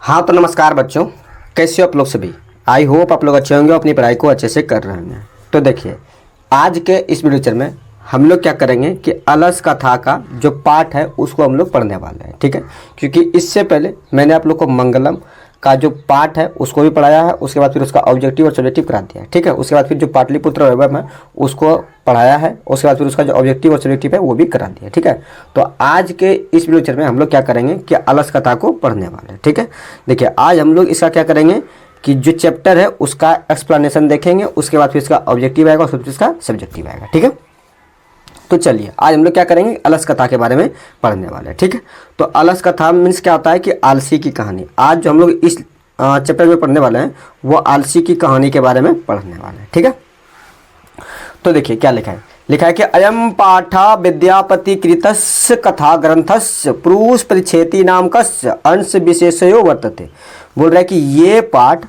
हाँ तो नमस्कार बच्चों, कैसे हो आप लोग सभी। आई होप आप लोग अच्छे होंगे, अपनी पढ़ाई को अच्छे से कर रहे हैं। तो देखिए, आज के इस वीडियो लेक्चर में हम लोग क्या करेंगे कि अलस कथा का जो पार्ट है उसको हम लोग पढ़ने वाले हैं, ठीक है। क्योंकि इससे पहले मैंने आप लोग को मंगलम का जो पार्ट है उसको भी पढ़ाया है, उसके बाद फिर उसका ऑब्जेक्टिव और सब्जेक्टिव करा दिया है, ठीक है। उसके बाद फिर जो पाटलिपुत्र वैभव है उसको पढ़ाया है, उसके बाद फिर उसका जो ऑब्जेक्टिव और सब्जेक्टिव है वो भी करा दिया है, ठीक है। तो आज के इस वीडियो लेक्चर में हम लोग क्या करेंगे कि अलस कथा को पढ़ने वाले हैं, ठीक है। देखिए, आज हम लोग इसका क्या करेंगे कि जो चैप्टर है उसका एक्सप्लेनेशन देखेंगे, उसके बाद फिर इसका ऑब्जेक्टिव आएगा, उसके बाद इसका सब्जेक्टिव आएगा, ठीक है। तो चलिए, आज हम लोग क्या करेंगे, अलस कथा के बारे में पढ़ने वाले हैं, ठीक है। तो अलस कथा मीन्स क्या होता है कि आलसी की कहानी। आज जो हम लोग इस चैप्टर में पढ़ने वाले हैं वो आलसी की कहानी के बारे में पढ़ने वाले हैं, ठीक है। तो देखिए क्या लिखा है, लिखा है कि अयम पाठा विद्यापति कृतस्य कथा ग्रंथस्य प्रूष परिच्छेति नामकस्य अंश विशेषयो वर्तते। बोल रहा है कि ये पाठ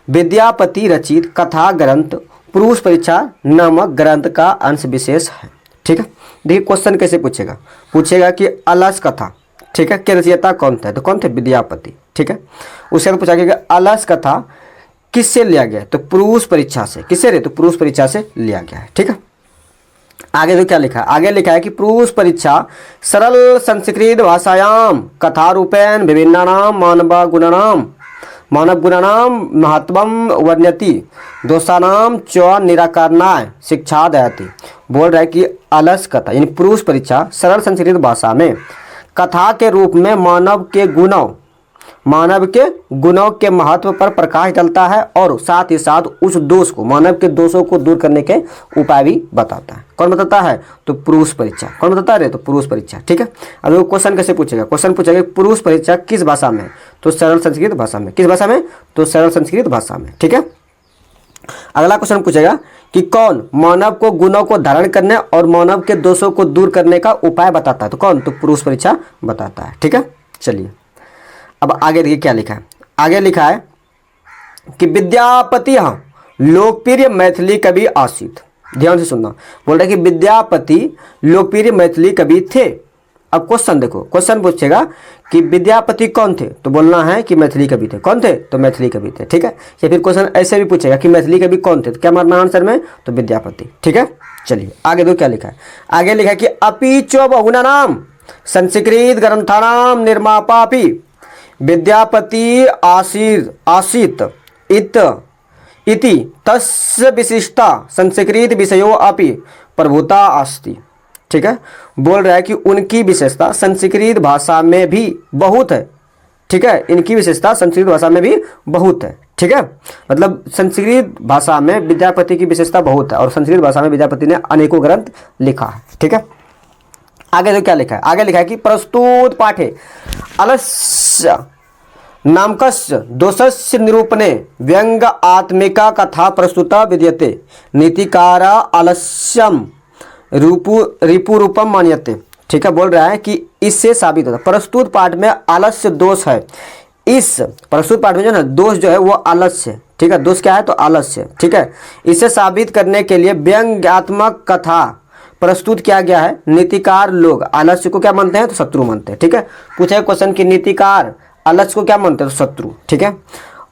विद्यापति रचित कथा ग्रंथ पुरुष परीक्षा नामक ग्रंथ का अंश विशेष है, ठीक है। देखिए क्वेश्चन कैसे पूछेगा, पूछेगा कि अलस कथा, ठीक है, के रचयिता कौन थे, तो कौन थे, विद्यापति, ठीक है। उसके बाद पूछा कि अलस कथा किससे लिया गया है, तो पुरुष परीक्षा से। किससे रे, तो पुरुष परीक्षा से लिया गया है, ठीक है। आगे तो क्या लिखा है, आगे लिखा है कि पुरुष परीक्षा सरल संस्कृत भाषायाम कथा रूपेण विभिन्नानाम मानव गुणानाम महत्वम वर्ण्यति दोषानाम च निराकरणाय शिक्षा दयाति। बोल रहा है कि अलस कथा यानी पुरुष परीक्षा सरल संस्कृत भाषा में कथा के रूप में मानव के गुणों के महत्व पर प्रकाश डालता है और साथ ही साथ उस दोष को, मानव के दोषों को दूर करने के उपाय भी बताता है। कौन बताता है, तो पुरुष परीक्षा। कौन बताता है, तो पुरुष परीक्षा, ठीक है। अब वो क्वेश्चन कैसे पूछेगा, क्वेश्चन पूछेगा पुरुष परीक्षा किस भाषा में, तो सरल संस्कृत भाषा में। किस भाषा में, तो सरल संस्कृत भाषा में, ठीक है। अगला क्वेश्चन पूछेगा कि कौन मानव को गुणों को धारण करने और मानव के दोषों को दूर करने का उपाय बताता है, तो कौन, तो पुरुष परीक्षा बताता है, ठीक है। चलिए अब आगे देखिए क्या लिखा है, आगे लिखा है कि विद्यापति लोकप्रिय मैथिली कवि आसित। ध्यान से सुनना, बोल रहा है कि विद्यापति लोकप्रिय मैथिली कवि थे। अब क्वेश्चन देखो, क्वेश्चन पूछेगा कि विद्यापति कौन थे, तो बोलना है कि मैथिली कवि थे। कौन थे, तो मैथिली कवि थे, ठीक है। या फिर क्वेश्चन ऐसे भी पूछेगा कि मैथिली कवि कौन थे, तो क्या मारना आंसर में, तो विद्यापति, ठीक है। चलिए आगे दो क्या लिखा है, आगे लिखा है कि अपि च बहुनानाम संस्कृत ग्रंथानाम निर्मापापि विद्यापति आसीत इति तस्य विशिष्टा संस्कृत विषयो अपि प्रभुता अस्ति, ठीक है। बोल रहा है कि उनकी विशेषता संस्कृत भाषा में भी बहुत है, ठीक है। इनकी विशेषता संस्कृत भाषा में भी बहुत है, ठीक है। मतलब संस्कृत भाषा में विद्यापति की विशेषता बहुत है और संस्कृत भाषा में विद्यापति ने अनेकों ग्रंथ लिखा है, ठीक है। आगे तो क्या लिखा है, आगे लिखा है कि प्रस्तुत पाठे अलस्य नामकस्य दोषस्य निरूपणे व्यंग आत्मिका कथा प्रस्तुता विद्यते नीतिकारा आलस्यम रिपु रूपम मान्यते, ठीक है। बोल रहा है कि इससे साबित होता है प्रस्तुत पाठ में आलस्य दोष है। इस प्रस्तुत पाठ में जो ना दोष जो है वो आलस्य, ठीक है। दोष क्या है, तो आलस्य, ठीक है। इसे साबित करने के लिए व्यंग्यात्मक कथा प्रस्तुत किया गया है। नीतिकार लोग आलस्य को क्या मानते हैं, तो शत्रु मानते हैं, ठीक है। पूछेगा क्वेश्चन कि नीतिकार अलस को क्या मानते हैं, तो शत्रु, ठीक है।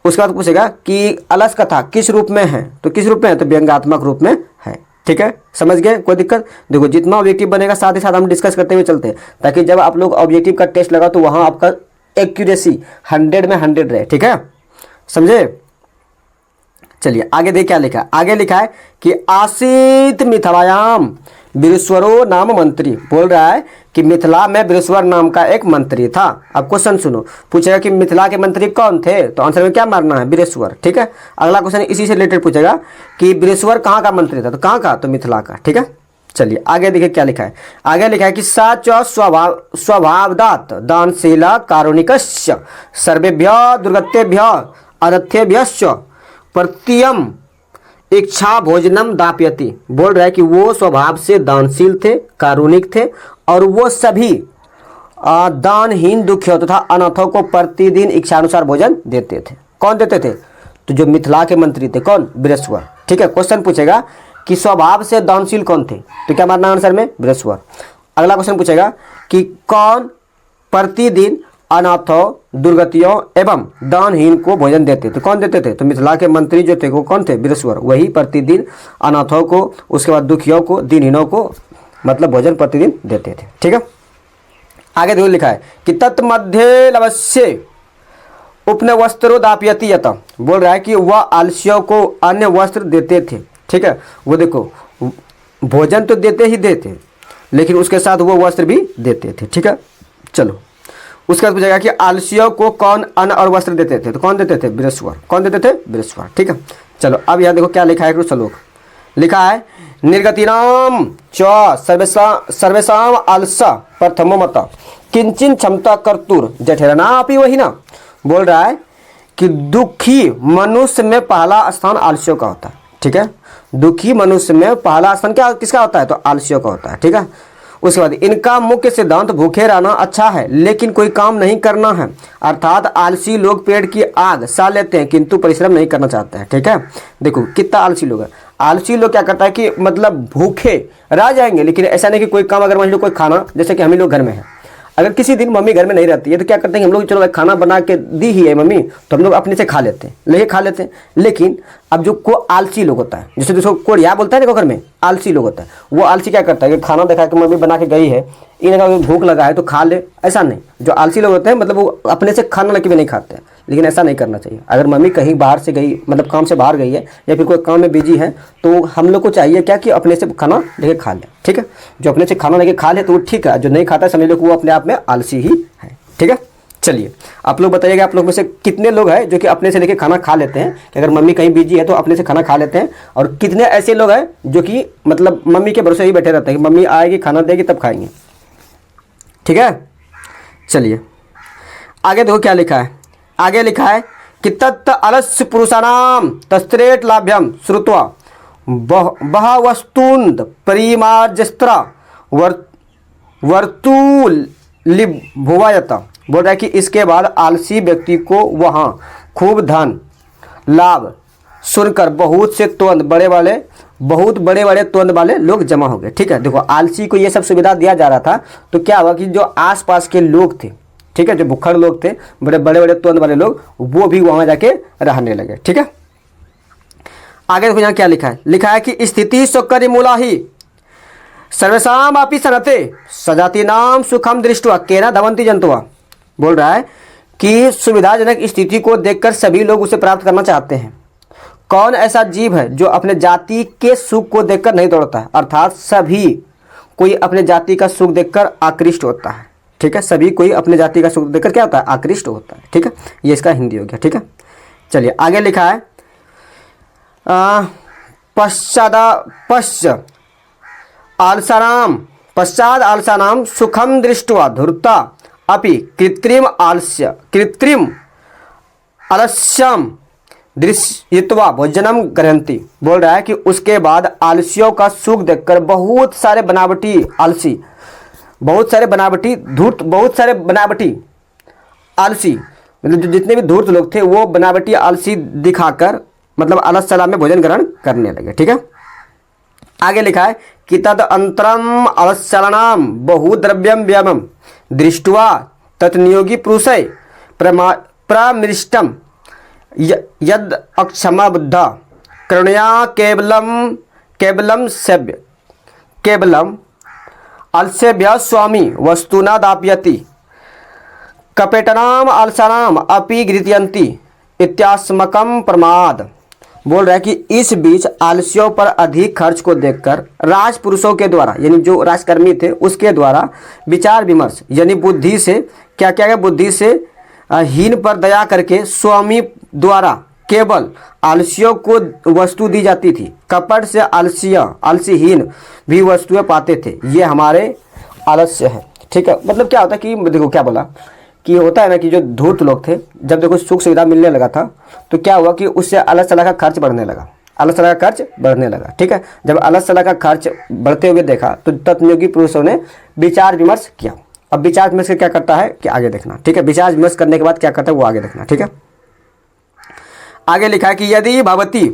उसके बाद पूछेगा कि अलस कथा किस रूप में है, तो किस रूप में है, तो व्यंग्यात्मक रूप में है, ठीक है। समझ गए, कोई दिक्कत। देखो जितना ऑब्जेक्टिव बनेगा साथ ही साथ हम डिस्कस करते हुए चलते हैं, ताकि जब आप लोग ऑब्जेक्टिव का टेस्ट लगा तो वहां आपका एक्यूरेसी 100 में 100 रहे, ठीक है, समझे। चलिए आगे देख क्या लिखा है, आगे लिखा है कि आसीत मिथिलायाम वीरेश्वरो नाम मंत्री। बोल रहा है कि मिथिला में वीरेश्वर नाम का एक मंत्री था। अब क्वेश्चन सुनो, पूछेगा कि मिथिला के मंत्री कौन थे, तो आंसर में क्या मारना है, वीरेश्वर, ठीक है। अगला क्वेश्चन इसी से रिलेटेड पूछेगा कि वीरेश्वर कहाँ का मंत्री था, तो कहाँ का, तो मिथिला का, ठीक है। चलिए आगे देखिए क्या लिखा है, आगे लिखा है कि सच स्वभावदात दानशीला कारुणिकस्य सर्वेभ्य दुर्गतेभ्य अदथ्यभ्यश्च प्रत्ययम इच्छा भोजनम दाप्यति। बोल रहा है कि वो स्वभाव से दानशील थे, कारुणिक थे और वो सभी दानहीन दुखियों तथा अनाथों को प्रतिदिन इच्छानुसार भोजन देते थे। कौन देते थे, तो जो मिथिला के मंत्री थे, कौन, वीरेश्वर, ठीक है। क्वेश्चन पूछेगा कि स्वभाव से दानशील कौन थे, तो क्या मारना आंसर में, वीरेश्वर। अगला क्वेश्चन पूछेगा कि कौन प्रतिदिन अनाथों, दुर्गतियों एवं दानहीन को भोजन देते थे। कौन देते थे? तो मिथिला के मंत्री जो थे वो कौन थे? वीरेश्वर। वही प्रतिदिन अनाथों को, उसके बाद दुखियों को, दीनहीनों को मतलब भोजन प्रतिदिन देते थे। ठीक है, आगे देखो लिखा है कि तत्मध्ये लवस्य उपन वस्त्रो दापयति यत। बोल रहा है कि वह आलसियों को अन्य वस्त्र देते थे। ठीक है, वो देखो भोजन तो देते ही देते, लेकिन उसके साथ वो वस्त्र भी देते थे। ठीक है, चलो उसके बाद पूछेगा कि आलसियों को कौन अन्न और वस्त्र देते थे? तो कौन देते थे? वीरेश्वर। कौन देते थे? वीरेश्वर। ठीक है, चलो अब यहाँ देखो क्या लिखा है, श्लोक लिखा है निर्गतिनाम च सर्वेशाम आलसा प्रथमो मत किंचिन क्षमता कर्तुर जठेरना अपि वही ना। बोल रहा है कि दुखी मनुष्य में पहला स्थान आलसियों का होता है। ठीक है, दुखी मनुष्य में पहला स्थान क्या किसका होता है? तो आलसियों का होता है। ठीक है, उसके बाद इनका मुख्य सिद्धांत भूखे रहना अच्छा है लेकिन कोई काम नहीं करना है, अर्थात आलसी लोग पेड़ की आग सह लेते हैं किंतु परिश्रम नहीं करना चाहते हैं। ठीक है, देखो कितना आलसी लोग है। आलसी लोग क्या करता है कि मतलब भूखे रह जाएंगे, लेकिन ऐसा नहीं कि कोई काम, अगर मान लो कोई खाना, जैसे कि हम ही लोग घर में है, अगर किसी दिन मम्मी घर में नहीं रहती है तो क्या करते हैं हम लोग, चलो भाई खाना बना के दी ही है मम्मी तो हम लोग अपने से खा लेते हैं, लेके खा लेते हैं। लेकिन अब जो को आलसी लोग होता है, जैसे जिसको कोड़िया बोलता है देखो घर में आलसी लोग होता है, वो आलसी क्या करता है कि खाना देखा कि मम्मी बना के गई है, इन्हें भूख लगा है तो खा ले, ऐसा नहीं। जो आलसी लोग होते हैं मतलब वो अपने से खाना लेके भी नहीं खाते हैं, लेकिन ऐसा नहीं करना चाहिए। अगर मम्मी कहीं बाहर से गई, मतलब काम से बाहर गई है या फिर कोई काम में बिजी है, तो हम लोग को चाहिए क्या कि अपने से खाना लेके खा ले। ठीक है, जो अपने से खाना लेके खा ले तो वो ठीक है, जो नहीं खाता समझ लो कि वो अपने आप में आलसी ही है। ठीक है, चलिए आप लोग बताइएगा आप लोग में से कितने लोग हैं जो कि अपने से लेके खाना खा लेते हैं, कि अगर मम्मी कहीं बिजी है तो अपने से खाना खा लेते हैं, और कितने ऐसे लोग हैं जो कि मतलब मम्मी के भरोसे ही बैठे रहते हैं कि मम्मी आएगी खाना देगी तब खाएंगे। ठीक है, चलिए आगे देखो क्या लिखा है। आगे लिखा है कि तत्त अलस्य पुरुषाणाम तस्त्रेट लाभ्यम श्रुत्वा बह वस्तुंद परिमार्जस्त्रा वर्तुलिभुवायत। बोल रहा है कि इसके बाद आलसी व्यक्ति को वहाँ खूब धन लाभ सुनकर बहुत बड़े बड़े त्वंद वाले लोग जमा हो गए। ठीक है, देखो आलसी को ये सब सुविधा दिया जा रहा था, तो क्या हुआ कि जो आसपास के लोग थे, ठीक है, जो भुक्खड़ लोग थे, बड़े बड़े त्वंद वाले लोग, वो भी वहाँ जाके रहने लगे। ठीक है, आगे देखो यहाँ क्या लिखा है। लिखा है कि स्थिति सोकरी मूला ही सर्वेशाम अपि सनते सजाति नाम सुखम दृष्टवा केना धवंती जंतुआ। बोल रहा है कि सुविधाजनक स्थिति को देखकर सभी लोग उसे प्राप्त करना चाहते हैं। कौन ऐसा जीव है जो अपने जाति के सुख को देखकर नहीं दौड़ता है? अर्थात सभी कोई अपने जाति का सुख देखकर आकृष्ट होता है। ठीक है, सभी कोई अपने जाति का सुख देखकर क्या होता है? आकृष्ट होता है। ठीक है, ये इसका हिंदी हो गया। ठीक है, चलिए आगे लिखा है पश्चाद आलसानाम सुखम दृष्ट्वा धूर्ता अपि कृत्रिम आलस्यम दृश्यत्वा भोजनम ग्रहंती। बोल रहा है कि उसके बाद आलसियों का सुख देखकर बहुत सारे बनावटी आलसी, बहुत सारे बनावटी धूर्त, बहुत सारे बनावटी आलसी, मतलब जो जितने भी धूर्त लोग थे वो बनावटी आलसी दिखाकर मतलब आलस सलाह में भोजन ग्रहण करने लगे। ठीक है, आगे लिखा है कि तद अंतरम आलस्यलानाम बहुद्रव्यम व्ययम दृष्ट्वा तत्नियोगी पुरुषै प्रमृष्टम यद अक्षमा बुद्धा करुणया केवलम आलस्यभ्य स्वामी वस्तुना दापयति कपेटनाम आलसानाम अपि गृह्यन्ति इत्यास्मकम प्रमाद। बोल रहा है कि इस बीच आलसियों पर अधिक खर्च को देखकर राजपुरुषों के द्वारा, यानी जो राजकर्मी थे उसके द्वारा विचार विमर्श, यानी बुद्धि से क्या बुद्धि से हीन पर दया करके स्वामी द्वारा केवल आलसियों को वस्तु दी जाती थी। कपट से आलसीहीन भी वस्तुएं पाते थे। ये हमारे आलस्य है। ठीक है, मतलब क्या होता है कि देखो क्या बोला कि होता है ना कि जो धूर्त लोग थे, जब देखो सुख सुविधा मिलने लगा था तो क्या हुआ कि उससे अलग सलाह का खर्च बढ़ने लगा। ठीक है, जब अलग सलाह का खर्च बढ़ते हुए देखा तो तत्नियोगी पुरुषों ने विचार विमर्श किया। अब विचार विमर्श क्या करता है कि आगे देखना। ठीक है, विचार विमर्श करने के बाद क्या करता है वो आगे देखना। ठीक है, आगे लिखा है कि यदि भवती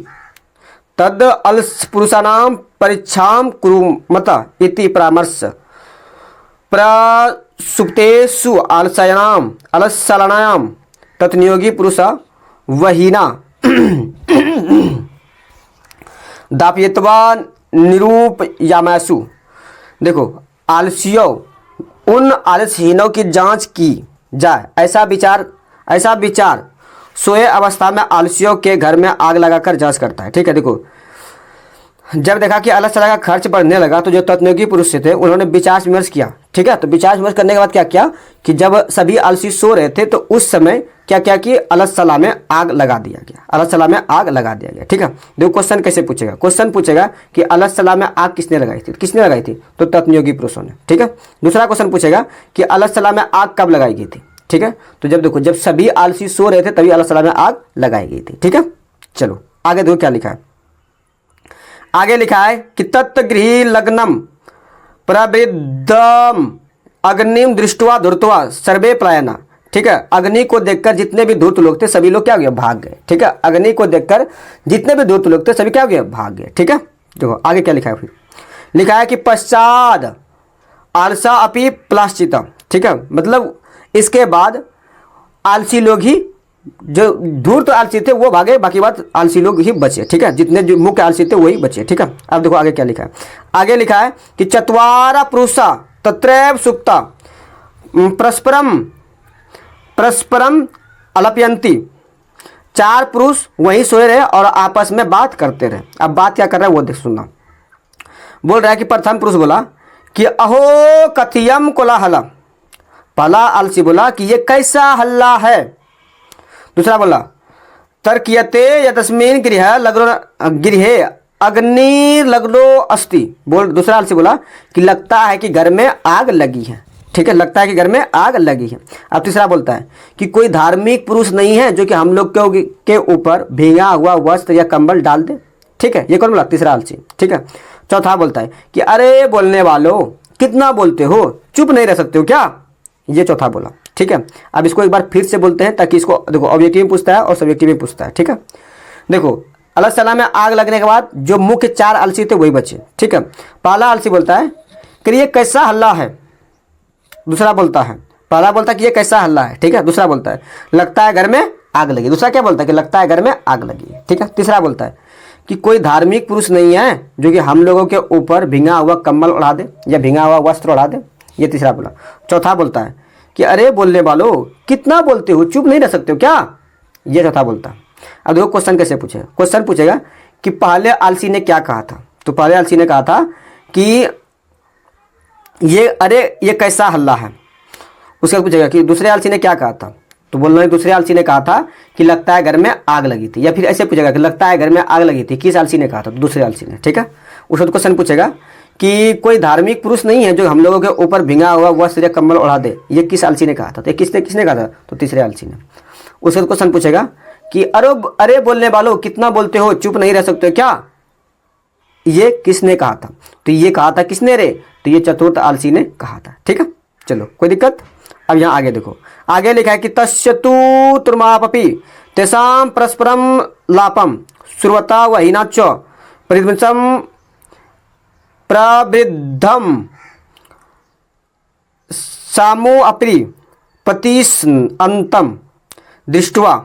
तद अलस पुरुषाणाम परीक्षाम कुरुमत इति परामर्श सुप्तेषु आलस्यानाम अलसलनायाम तत्नियोगी पुरुष वहीना दापयित्वा निरूपयामासु। देखो, आलसियों, उन आलसहीनों की जांच की जाए, ऐसा विचार सोए अवस्था में आलसियों के घर में आग लगाकर जांच करता है। ठीक है, देखो, जब देखा कि आलस्य का खर्च बढ़ने लगा तो जो तत्नियोगी पुरुष थे उन्होंने विचार विमर्श किया। ठीक है, तो विचार विमर्श करने के बाद क्या किया कि जब सभी आलसी सो रहे थे तो उस समय क्या क्या कि अलसला में आग लगा दिया गया, अलसला में आग लगा दिया गया। ठीक है, देखो क्वेश्चन कैसे पूछेगा, क्वेश्चन पूछेगा कि अलसला में आग किसने लगाई थी, किसने लगाई थी, तो तत्नियोगी पुरुषों ने। ठीक है, दूसरा क्वेश्चन पूछेगा कि अलसला में आग कब लगाई गई थी। ठीक है, तो जब देखो, जब सभी आलसी सो रहे थे तभी अलसला में आग लगाई गई थी। ठीक है, चलो आगे देखो क्या लिखा है। आगे लिखा है कि तत्गृही लग्नम प्रवृद्धम अग्निम दृष्टवा धूर्तवा सर्वे पलायना। ठीक है, अग्नि को देखकर जितने भी धूर्त लोग थे सभी लोग क्या हो गए, भाग गए। ठीक है, अग्नि को देखकर जितने भी धूर्त लोग थे सभी क्या हो गए, भाग गए। ठीक है, देखो आगे क्या लिखा है, फिर लिखा है कि पश्चात आलसा अपि प्लाश्चिता। ठीक है, मतलब इसके बाद आलसी लोग ही, जो धूर्त आलसी थे वो भागे, बाकी बात आलसी लोग ही बचे। ठीक है, जितने जो मुख्य आलसी थे वही बचे। ठीक है, अब देखो आगे क्या लिखा है। आगे लिखा है कि चत्वारा पुरुषा तत्रैव सुप्ता परस्परम अलपयंती। चार पुरुष वहीं सोए रहे और आपस में बात करते रहे। अब बात क्या कर रहा है वो देख, सुनना। बोल रहा है कि प्रथम पुरुष बोला कि अहो कथियम कोलाहला। पहला आलसी बोला कि ये कैसा हल्ला है। दूसरा बोला तर्कयते यतस्मिन् गृहे अग्नि लग्नो अस्ति। बोल, दूसरा आलसी बोला कि लगता है कि घर में आग लगी है। ठीक है, लगता है कि घर में आग लगी है। अब तीसरा बोलता है कि कोई धार्मिक पुरुष नहीं है जो कि हम लोग के ऊपर भीगा हुआ वस्त्र या कंबल डाल दे। ठीक है, ये कौन बोला, तीसरा आलसी। ठीक है, चौथा बोलता है कि अरे बोलने वालों कितना बोलते हो, चुप नहीं रह सकते हो क्या, ये चौथा बोला। ठीक है, अब इसको एक बार फिर से बोलते हैं ताकि इसको देखो ऑब्जेक्टिव में पूछता है और सब्जेक्टिव में पूछता है। ठीक है, देखो अलसला में आग लगने के बाद जो मुख्य चार आलसी थे वही बचे। ठीक है, पहला आलसी बोलता है कि ये कैसा हल्ला है। दूसरा बोलता है, पहला बोलता है कि ये कैसा हल्ला है। ठीक है, दूसरा बोलता है लगता है घर में आग लगी। दूसरा क्या बोलता है कि लगता है घर में आग लगी है। ठीक है, तीसरा बोलता है कि कोई धार्मिक पुरुष नहीं है जो कि हम लोगों के ऊपर भींगा हुआ कंबल उड़ा दे या भींगा हुआ वस्त्र उड़ा दे, ये तीसरा बोला। चौथा बोलता है कि अरे बोलने वालों कितना बोलते हो, चुप नहीं रह सकते हो क्या, ये चौथा बोलता है। अब देखो क्वेश्चन कैसे पूछेगा, क्वेश्चन पूछेगा कि पहले आलसी ने क्या कहा था। तो पहले आलसी ने कहा था कि ये कैसा हल्ला है। उसके बाद पूछेगा कि दूसरे आलसी ने क्या कहा था। तो बोलना है दूसरे आलसी ने कहा था कि लगता है घर में आग लगी थी। या फिर ऐसे पूछेगा कि लगता है घर में आग लगी थी, किस आलसी ने कहा था, तो दूसरे आलसी ने। ठीक है, उसके बाद क्वेश्चन पूछेगा कि कोई धार्मिक पुरुष नहीं है जो हम लोगों के ऊपर भींगा हुआ वस्त्र या कंबल उड़ा दे, ये किस आलसी ने कहा था। तो किसने कहा था, तो तीसरे आलसी ने। उसके बाद क्वेश्चन पूछेगा कि अरे बोलने वालों कितना बोलते हो, चुप नहीं रह सकते क्या, ये किसने कहा था। तो ये कहा था किसने रे, तो ये चतुर्थ आलसी ने कहा था। ठीक है, चलो कोई दिक्कत। अब यहाँ आगे देखो, आगे लिखा है कि तस्यतु तुर्मापि तेषां परस्परम लापम श्रुवता वहीनाच प्रतिवंशम प्रवृद्धम सामो अपि पतिस अंतम दृष्ट्वा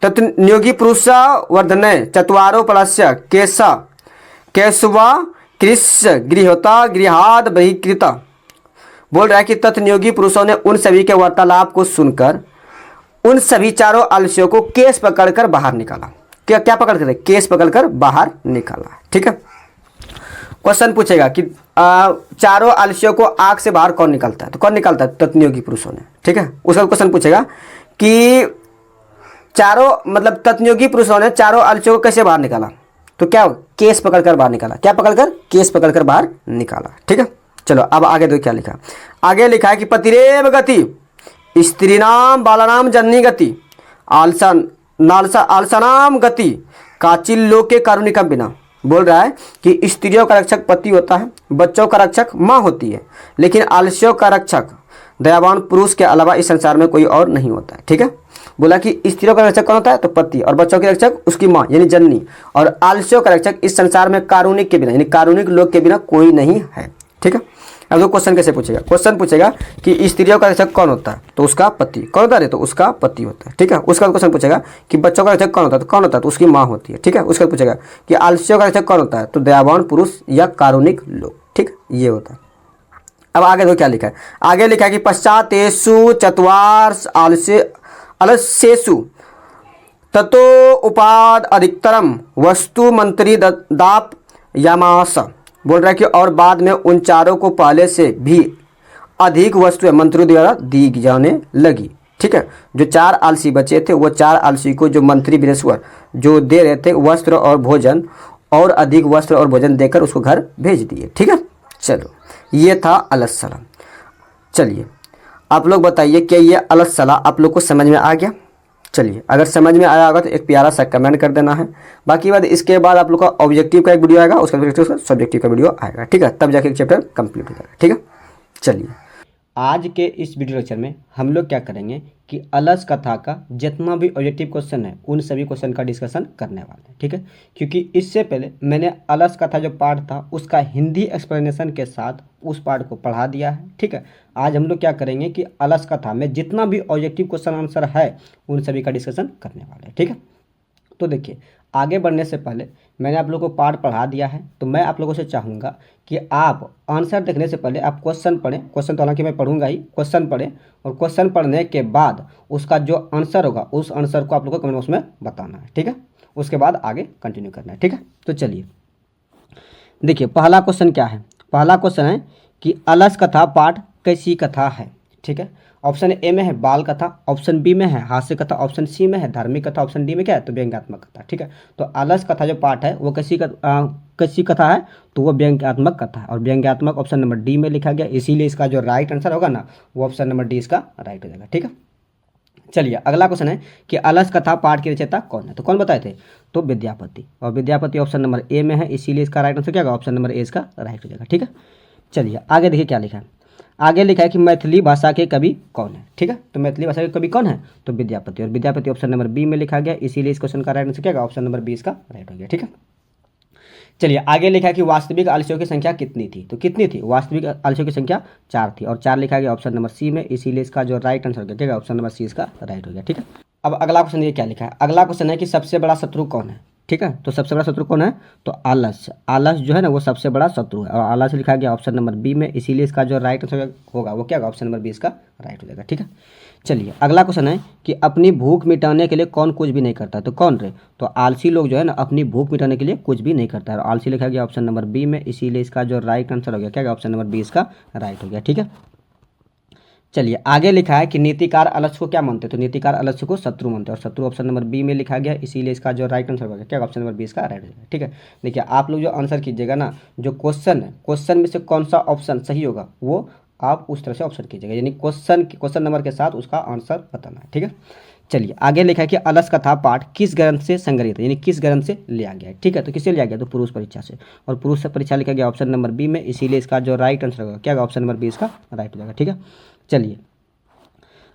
तत्नियोगी पुरुष वर्धने चत्वारो पलस्य केशवा कृष्य गृहता गृहाद बहिकृता। बोल रहा है कि तत्नियोगी पुरुषों ने उन सभी के वार्तालाप को सुनकर उन सभी चारों आलसियों को केस पकड़कर बाहर निकाला। क्या पकड़कर, केस पकड़कर बाहर निकाला। ठीक है, क्वेश्चन पूछेगा कि चारों आलसियों को आग से बाहर कौन निकालता है, तो कौन निकालता है, तत्नियोगी पुरुषों ने। ठीक है, उसका क्वेश्चन पूछेगा कि चारों मतलब तत्नियोगी पुरुषों ने चारों आलसियों को कैसे बाहर निकाला, तो क्या केस पकड़कर बाहर निकाला। क्या पकड़कर, केस पकड़कर बाहर निकाला। ठीक है, चलो अब आगे दो क्या लिखा। आगे लिखा है कि पतिरेव गति स्त्रीनाम बालानाम जननी गति आलसानाम गति काचिल लोके कारुणिकम बिना। बोल रहा है कि स्त्रियों का रक्षक पति होता है, बच्चों का रक्षक माँ होती है, लेकिन आलस्यों का रक्षक दयावान पुरुष के अलावा इस संसार में कोई और नहीं होता है। ठीक है, बोला कि स्त्रियों का रक्षक कौन होता है, तो पति, और बच्चों के रक्षक उसकी माँ यानी जननी, और आलस्यों का रक्षक इस संसार में कारुणिक के बिना यानी कारुणिक लोग के बिना कोई नहीं है। ठीक है, अब देखो क्वेश्चन कैसे पूछेगा, क्वेश्चन पूछेगा कि स्त्रियों का रक्षक कौन होता है, तो उसका पति। कौन होता है, तो उसका पति होता है, ठीक है। उसका क्वेश्चन पूछेगा कि बच्चों का रक्षक कौन होता है, तो कौन होता है, तो उसकी माँ होती है, ठीक है। उसका पूछेगा कि आलसियों का रक्षक कौन होता है, तो दयावान पुरुष या कारुणिक लोग, ठीक, ये होता है। अब आगे देखो क्या लिखा है, आगे लिखा है कि पश्चातेषु चत्वार आलस्येषु ततो उपाद अधिकतरम वस्तु मंत्री दाप यामास, बोल रहा है कि और बाद में उन चारों को पहले से भी अधिक वस्तुएं मंत्रियों द्वारा दी जाने लगी, ठीक है। जो 4 आलसी बचे थे वो 4 आलसी को जो मंत्री बृहस्पति जो दे रहे थे वस्त्र और भोजन, और अधिक वस्त्र और भोजन देकर उसको घर भेज दिए, ठीक है। चलो ये था अलस सलाह। चलिए आप लोग बताइए क्या ये अलस सलाह आप लोग को समझ में आ गया। चलिए अगर समझ में आया होगा तो एक प्यारा सा कमेंट कर देना है। बाकी बात इसके बाद आप लोग का ऑब्जेक्टिव का एक वीडियो आएगा, उसका सब्जेक्टिव का वीडियो आएगा, ठीक है। तब जाके एक चैप्टर कंप्लीट हो जाएगा, ठीक है। चलिए आज के इस वीडियो लेक्चर में हम लोग क्या करेंगे कि अलस कथा का जितना भी ऑब्जेक्टिव क्वेश्चन है उन सभी क्वेश्चन का डिस्कशन करने वाले हैं, ठीक है। क्योंकि इससे पहले मैंने अलस कथा जो पार्ट था उसका हिंदी एक्सप्लेनेशन के साथ उस पार्ट को पढ़ा दिया है, ठीक है। आज हम लोग क्या करेंगे कि अलस कथा में जितना भी ऑब्जेक्टिव क्वेश्चन आंसर है उन सभी का डिस्कशन करने वाले हैं, ठीक है। तो देखिए आगे बढ़ने से पहले मैंने आप लोगों को पार्ट पढ़ा दिया है, तो मैं आप लोगों से चाहूँगा कि आप आंसर देखने से पहले आप क्वेश्चन पढ़ें। क्वेश्चन तो हालांकि मैं पढ़ूंगा ही, क्वेश्चन पढ़ें और क्वेश्चन पढ़ने के बाद उसका जो आंसर होगा उस आंसर को आप लोगों को कमेंट बॉक्स में बताना है, ठीक है। उसके बाद आगे कंटिन्यू करना है, ठीक है। तो चलिए देखिए पहला क्वेश्चन क्या है। पहला क्वेश्चन है कि अलस कथा पाठ कैसी कथा है, ठीक है। ऑप्शन ए में है बाल कथा, ऑप्शन बी में है हास्य कथा, ऑप्शन सी में है धार्मिक कथा, ऑप्शन डी में क्या है तो व्यंग्यात्मक कथा, ठीक है। तो अलस कथा जो पाठ है वो कैसी कथा है, तो वो व्यंग्यात्मक कथा है। और व्यंग्यात्मक ऑप्शन नंबर डी में लिखा गया, इसीलिए इसका जो राइट आंसर होगा ना वो ऑप्शन नंबर डी इसका राइट हो जाएगा, ठीक है। चलिए अगला क्वेश्चन है कि अलस कथा पाठ के रचयिता कौन है, तो कौन बताए थे, तो विद्यापति। और विद्यापति ऑप्शन नंबर ए में है, इसीलिए इसका राइट आंसर क्या होगा, ऑप्शन नंबर ए इसका राइट हो जाएगा, ठीक है। चलिए आगे देखिए क्या लिखा है। आगे लिखा है कि मैथिली भाषा के कवि कौन है, ठीक है। तो मैथिली भाषा के कवि कौन है, तो विद्यापति। और विद्यापति ऑप्शन नंबर बी में लिखा गया, इसीलिए इस क्वेश्चन का राइट आंसर क्या होगा, ऑप्शन नंबर बी इसका राइट हो गया, ठीक है। चलिए आगे लिखा है कि वास्तविक आलसियों की संख्या कितनी थी, तो कितनी थी, वास्तविक आलसियों की संख्या 4 थी। और 4 लिखा गया ऑप्शन नंबर सी में, इसीलिए इसका जो राइट आंसर हो गया ऑप्शन नंबर सी इसका राइट हो गया, ठीक है। अब अगला क्वेश्चन ये क्या लिखा है। अगला क्वेश्चन है कि सबसे बड़ा शत्रु कौन है, ठीक है। तो सबसे बड़ा शत्रु कौन है, तो आलस। आलस जो है ना वो सबसे बड़ा शत्रु है। और आलस लिखा गया ऑप्शन नंबर बी में, इसीलिए इसका जो राइट आंसर होगा वो क्या होगा, ऑप्शन नंबर बी इसका राइट हो जाएगा, ठीक है। चलिए अगला क्वेश्चन है कि अपनी भूख मिटाने के लिए कौन कुछ भी नहीं करता, तो कौन रे, तो आलसी लोग जो है ना अपनी भूख मिटाने के लिए कुछ भी नहीं करता है। और आलसी लिखा गया ऑप्शन नंबर बी में, इसीलिए इसका जो राइट आंसर हो गया क्या, ऑप्शन नंबर बी इसका राइट हो गया, ठीक है। चलिए आगे लिखा है कि नीतिकार आलस्य को क्या मानते हैं, तो नीतिकार आलस्य को शत्रु मानते हैं। और शत्रु ऑप्शन नंबर बी में लिखा गया, इसीलिए इसका जो राइट आंसर होगा क्या, ऑप्शन नंबर बी इसका राइट हो जाएगा, ठीक है। देखिए आप लोग जो आंसर कीजिएगा ना, जो क्वेश्चन है क्वेश्चन में से कौन सा ऑप्शन सही होगा वो आप उस तरह से ऑप्शन कीजिएगा, यानी क्वेश्चन नंबर के साथ उसका आंसर बताना है, ठीक है। चलिए आगे लिखा है कि अलस कथा पाठ किस ग्रंथ से संग्रहित है, यानी किस ग्रंथ से लिया गया है, ठीक है। तो किससे लिया गया, तो पुरुष परीक्षा से। और पुरुष परीक्षा लिखा गया ऑप्शन नंबर बी में, इसीलिए इसका जो राइट आंसर होगा क्या, ऑप्शन नंबर बी इसका राइट हो जाएगा, ठीक है। चलिए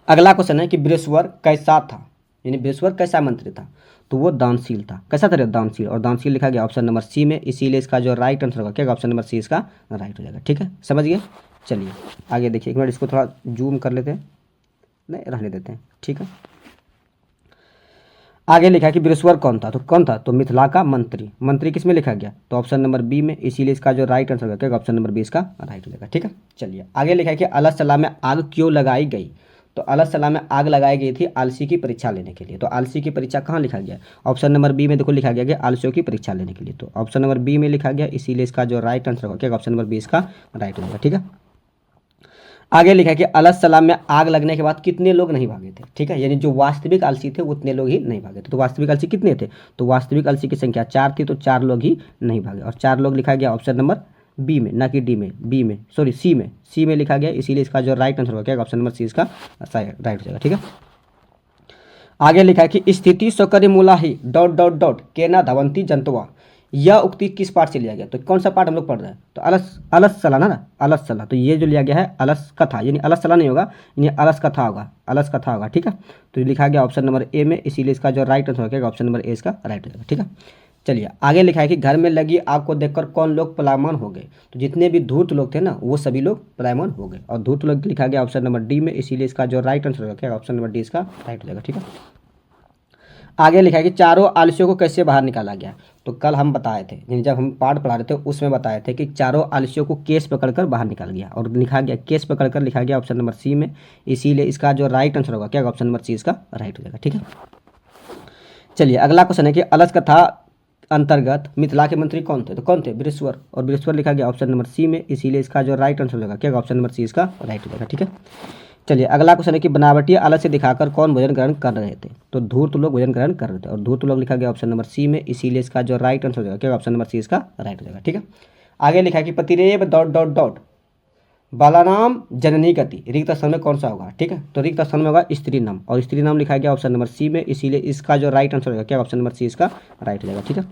अगला क्वेश्चन है कि बृहस्वर कैसा था, यानी बृहस्वर कैसा मंत्री था, तो वो दानशील था। कैसा था, दानशील। और दानशील लिखा गया ऑप्शन नंबर सी में, इसीलिए इसका जो राइट आंसर होगा क्या, ऑप्शन नंबर सी इसका राइट हो जाएगा, ठीक है। समझ गए। चलिए आगे देखिए, एक मिनट इसको थोड़ा जूम कर लेते हैं, नहीं रहने देते हैं, ठीक है। आगे लिखा कि बृहस्वर कौन था, तो कौन था, तो मिथिला का मंत्री। मंत्री किस में लिखा गया, तो ऑप्शन नंबर बी में, इसीलिए इसका जो राइट आंसर होगा क्या, ऑप्शन नंबर बी इसका राइट हो जाएगा, ठीक है। चलिए आगे लिखा है कि अलस सलाह में आग क्यों लगाई गई, तो अलस सलाह में आग लगाई गई थी आलसी की परीक्षा लेने के लिए। तो आलसी की परीक्षा कहाँ लिखा गया, ऑप्शन नंबर बी में देखो लिखा गया कि आलसियों की परीक्षा लेने के लिए। तो ऑप्शन नंबर बी में लिखा गया, इसीलिए इसका जो राइट आंसर होगा क्या, ऑप्शन नंबर बी इसका राइट हो जाएगा, ठीक है। आगे लिखा है कि अलस सलाह में आग लगने के बाद कितने लोग नहीं भागे थे, ठीक है। यानी जो वास्तविक आलसी थे उतने लोग ही नहीं भागे थे। तो वास्तविक आलसी कितने थे, तो वास्तविक आलसी की संख्या 4 थी, तो 4 लोग ही नहीं भागे। और 4 लोग लिखा गया ऑप्शन नंबर बी में, ना कि डी में, बी में सॉरी सी में लिखा गया, इसीलिए इसका जो राइट आंसर होगा क्या, ऑप्शन नंबर सी इसका राइट हो जाएगा, ठीक है। आगे लिखा है कि स्थिति स्वकर्य मूला ही डॉट केना धवंती जंतुआ, यह उक्ति किस पाठ से लिया गया, तो कौन सा पाठ हम लोग पढ़ रहे हैं, तो अलस सलाह ना, अलस सलाह। तो ये जो लिया गया है अलस कथा, यानी अलस सलाह नहीं होगा, यानी अलस कथा होगा, ठीक है। तो लिखा गया ऑप्शन नंबर ए में, इसीलिए इसका जो राइट आंसर होगा ऑप्शन नंबर ए इसका राइट हो जाएगा, ठीक है। चलिए आगे लिखा है कि घर में लगी आग को देखकर कौन लोग पलायमान हो गए। तो जितने भी धूर्त लोग थे ना वो सभी लोग पलायमान हो गए, और धूर्त लोग लिखा गया ऑप्शन नंबर डी में, इसीलिए इसका जो राइट आंसर होगा क्या, ऑप्शन नंबर डी इसका राइट हो जाएगा। ठीक है, आगे लिखा है कि चारों आलसियों को कैसे बाहर निकाला गया। तो कल हम बताए थे, यानी जब हम पाठ पढ़ा रहे थे उसमें बताए थे कि चारों आलसियों को केस पकड़कर बाहर निकाल गया, और लिखा गया केस पकड़कर लिखा गया ऑप्शन नंबर सी में, इसीलिए इसका जो राइट आंसर होगा क्या, ऑप्शन नंबर सी इसका राइट हो जाएगा। ठीक है, चलिए अगला क्वेश्चन है कि अलस कथा अंतर्गत मिथिला के मंत्री कौन थे। तो कौन थे, बृहस्पति, और बृहस्पति लिखा गया ऑप्शन नंबर सी में, इसीलिए इसका जो राइट आंसर होगा क्या, ऑप्शन नंबर सी इसका राइट हो जाएगा। ठीक है, चलिए अगला क्वेश्चन है कि बनावटी आलस से दिखाकर कौन भोजन ग्रहण कर रहे थे। तो धूर्त लोग भोजन ग्रहण कर रहे थे, और धूर्त लोग लिखा गया ऑप्शन नंबर सी में, इसीलिए इसका जो राइट आंसर हो जाएगा क्या, ऑप्शन नंबर सी इसका राइट हो जाएगा। ठीक है, आगे लिखा है कि पतिरेव डॉट डॉट डॉट बालानाम जननी गति रिक्त स्थान में कौन सा होगा। ठीक है, तो रिक्त स्थान में होगा स्त्री नाम, और स्त्री नाम लिखा गया ऑप्शन नंबर सी में, इसीलिए इसका जो राइट आंसर होगा क्या, ऑप्शन नंबर सी इसका राइट हो जाएगा। ठीक है,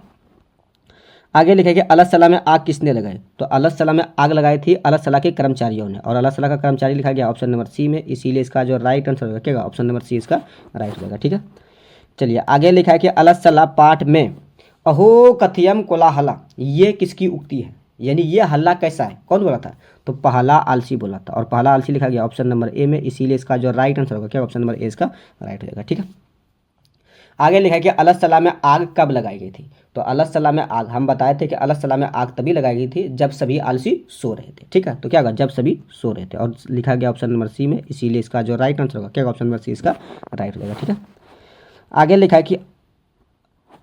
आगे लिखा कि अलस सला में आग किसने लगाई। तो अलस सला में आग लगाई थी अलस सला के कर्मचारियों ने, और अलस सला का कर्मचारी लिखा गया ऑप्शन नंबर सी में, इसीलिए इसका जो राइट आंसर होगा क्या, ऑप्शन नंबर सी इसका राइट हो जाएगा। ठीक है, चलिए आगे लिखा है कि अलस सला पाठ में अहो कथियम कोलाहला, ये किसकी उक्ति है, यानी ये हल्ला कैसा है, कौन बोला था। तो पहला आलसी बोला था, और पहला आलसी लिखा गया ऑप्शन नंबर ए में, इसीलिए इसका जो राइट आंसर होगा क्या, ऑप्शन नंबर ए इसका राइट हो जाएगा। ठीक है, आगे लिखा है कि अलस सला में आग कब लगाई गई थी। तो अलस सला में आग हम बताए थे कि अलस सला में आग तभी लगाई गई थी जब सभी आलसी सो रहे थे। ठीक है, तो क्या होगा, जब सभी सो रहे थे, और लिखा गया ऑप्शन नंबर सी में, इसीलिए इसका जो राइट आंसर होगा क्या, ऑप्शन नंबर सी इसका राइट हो जाएगा। ठीक है, आगे लिखा है कि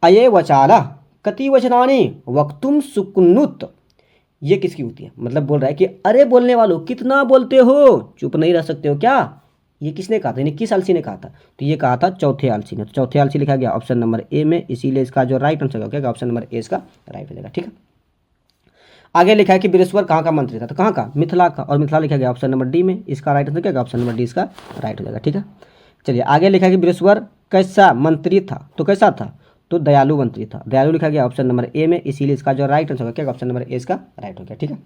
अये वचाला कति वचनानी वक्तुम सुकुन्नुत, ये किसकी होती है, मतलब बोल रहा है कि अरे बोलने वालों कितना बोलते हो, चुप नहीं रह सकते हो क्या। ये किसने कहा था, यानी किस आलसी ने कहा था। तो ये कहा था चौथे आलसी ने। तो चौथे आलसी लिखा गया ऑप्शन नंबर ए में, इसीलिए इसका जो राइट आंसर होगा क्या, ऑप्शन नंबर ए इसका राइट हो जाएगा। ठीक है, आगे लिखा है कि बृहस्पति कहाँ का मंत्री था। तो कहाँ का, मिथिला का, और मिथिला लिखा गया ऑप्शन नंबर डी में, इसका राइट आंसर क्या, ऑप्शन नंबर डी इसका राइट हो जाएगा। ठीक है, चलिए आगे लिखा है कि बृहस्पति कैसा मंत्री था। तो कैसा था, तो दयालु मंत्री था, दयालु लिखा गया ऑप्शन नंबर ए में, इसीलिए इसका जो राइट आंसर होगा क्या, ऑप्शन नंबर ए इसका राइट हो गया। ठीक है,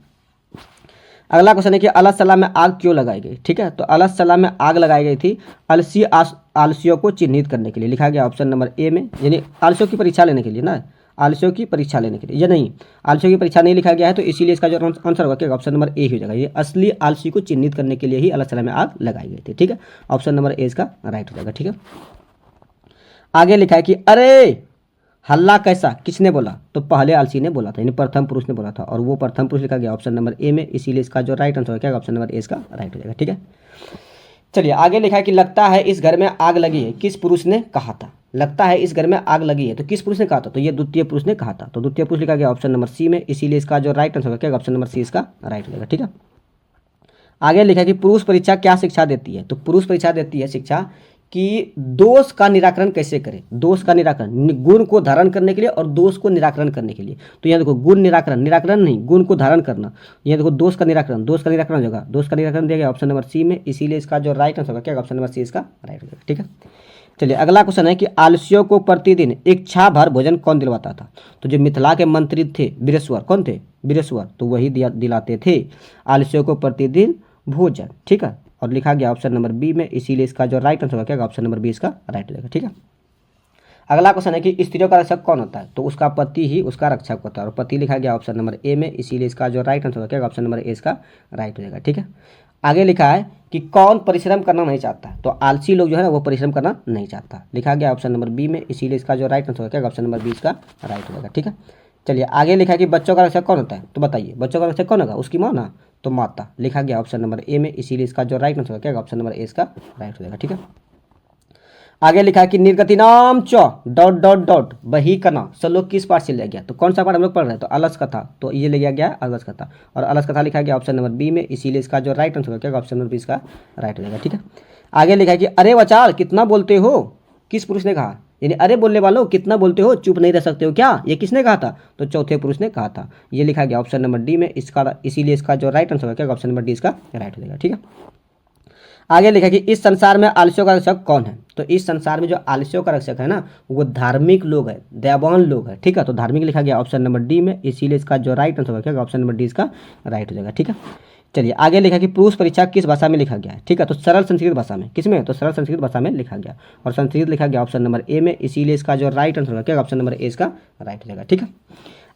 अगला क्वेश्चन है कि अलस सला में आग क्यों लगाई गई। ठीक है, तो अलस सला में आग लगाई गई थी आलसियों को चिन्हित करने के लिए, लिखा गया ऑप्शन नंबर ए में, यानी आलसियों की परीक्षा लेने के लिए ना, आलसियों की परीक्षा लेने के लिए, या नहीं, आलसियों की परीक्षा नहीं लिखा गया है, तो इसीलिए इसका जो आंसर होगा क्या, ऑप्शन नंबर ए ही हो जाएगा। ये असली आलसी को चिन्हित करने के लिए ही अलस सला में आग लगाई गई थी। ठीक है, ऑप्शन नंबर ए इसका राइट हो जाएगा। ठीक है, आगे लिखा है कि अरे हल्ला कैसा किसने बोला। तो पहले आलसी ने बोला था, यानी प्रथम पुरुष ने बोला था, और वो प्रथम पुरुष लिखा गया ऑप्शन नंबर ए में, इसीलिए इसका जो राइट आंसर है क्या, ऑप्शन नंबर ए इसका राइट हो जाएगा। ठीक है, चलिए आगे लिखा है कि लगता है इस घर में आग लगी है, किस पुरुष ने कहा था। लगता है इस घर में आग लगी है, तो किस पुरुष ने कहा था। तो ये द्वितीय पुरुष ने कहा था, तो द्वितीय पुरुष लिखा गया ऑप्शन नंबर सी में, इसीलिए इसका जो राइट आंसर है क्या, ऑप्शन नंबर सी इसका राइट हो जाएगा। ठीक है, आगे लिखा है कि पुरुष परीक्षा क्या शिक्षा देती है। तो पुरुष परीक्षा देती है शिक्षा कि दोष का निराकरण कैसे करें। दोष का निराकरण, गुण को धारण करने के लिए और दोष को निराकरण करने के लिए। तो यहाँ देखो गुण निराकरण, निराकरण नहीं, गुण को धारण करना। यहाँ देखो दोष का निराकरण, दोष का निराकरण होगा, दोष का निराकरण दिया गया ऑप्शन नंबर सी में, इसीलिए इसका जो राइट आंसर होगा क्या, ऑप्शन नंबर सी इसका राइट हो जाएगा। ठीक है, चलिए अगला क्वेश्चन है कि आलसियों को प्रतिदिन इच्छा भर भोजन कौन दिलवाता था। तो जो मिथिला के मंत्री थे बृहस्पति, कौन थे, बृहस्पति, तो वही दिलाते थे आलसियों को प्रतिदिन भोजन। ठीक है, और लिखा गया ऑप्शन नंबर बी में, इसीलिए इसका जो राइट आंसर होगा क्या, ऑप्शन नंबर बी इसका राइट हो जाएगा। ठीक है, अगला क्वेश्चन है कि स्त्रियों का रक्षक कौन होता है। तो उसका पति ही उसका रक्षक होता है, और पति लिखा गया ऑप्शन नंबर ए में, इसीलिए इसका जो राइट आंसर होगा क्या, ऑप्शन नंबर ए इसका राइट हो जाएगा। ठीक है, आगे लिखा है कि कौन परिश्रम करना नहीं चाहता। तो आलसी लोग जो है ना वो परिश्रम करना नहीं चाहता, लिखा गया ऑप्शन नंबर बी में, इसीलिए इसका जो राइट आंसर होगा क्या, ऑप्शन नंबर बी इसका राइट हो जाएगा। ठीक है, चलिए आगे लिखा है कि बच्चों का रक्षक कौन होता है। तो बताइए बच्चों का रक्षक कौन होगा, उसकी माँ ना, तो माता, लिखा गया ऑप्शन नंबर ए में, इसीलिए इसका जो राइट आंसर होगा क्या, ऑप्शन नंबर ए इसका राइट हो जाएगा। ठीक है, आगे लिखा है कि निर्गति नाम च डॉट डॉट डॉट बही कना सलोक किस पाठ से लिया गया। तो कौन सा पाठ हम लोग पढ़ रहे हैं, तो अलस कथा, तो ये लिया गया अलस कथा, और अलस कथा लिखा गया ऑप्शन नंबर बी में, इसीलिए इसका जो राइट आंसर होगा क्या, ऑप्शन नंबर बी इसका राइट हो जाएगा। ठीक है, आगे लिखा है कि अरे वचाल कितना बोलते हो, किस पुरुष ने कहा, यानी अरे बोलने वालों कितना बोलते हो, चुप नहीं रह सकते हो क्या, ये किसने कहा था। तो चौथे पुरुष ने कहा था, ये लिखा गया ऑप्शन नंबर डी में, इसका इसीलिए इसका जो राइट आंसर होगा क्या, ऑप्शन नंबर डी इसका राइट हो जाएगा। ठीक है, आगे लिखा कि इस संसार में आलस्यों का रक्षक कौन है। तो इस संसार में जो आलस्यों का रक्षक है ना वो धार्मिक लोग है, दयावान लोग है। ठीक है, तो धार्मिक लिखा गया ऑप्शन नंबर डी में, इसीलिए इसका जो राइट आंसर होगा क्या, ऑप्शन नंबर डी इसका राइट हो जाएगा। ठीक है, चलिए आगे लिखा कि पुरुष परीक्षा किस भाषा में लिखा गया है, ठीक है। तो सरल संस्कृत भाषा में, किस में, तो सरल संस्कृत भाषा में लिखा गया, और संस्कृत लिखा गया ऑप्शन नंबर ए में, इसीलिए इसका जो राइट आंसर होगा क्या, ऑप्शन नंबर ए इसका राइट हो जाएगा, ठीक है।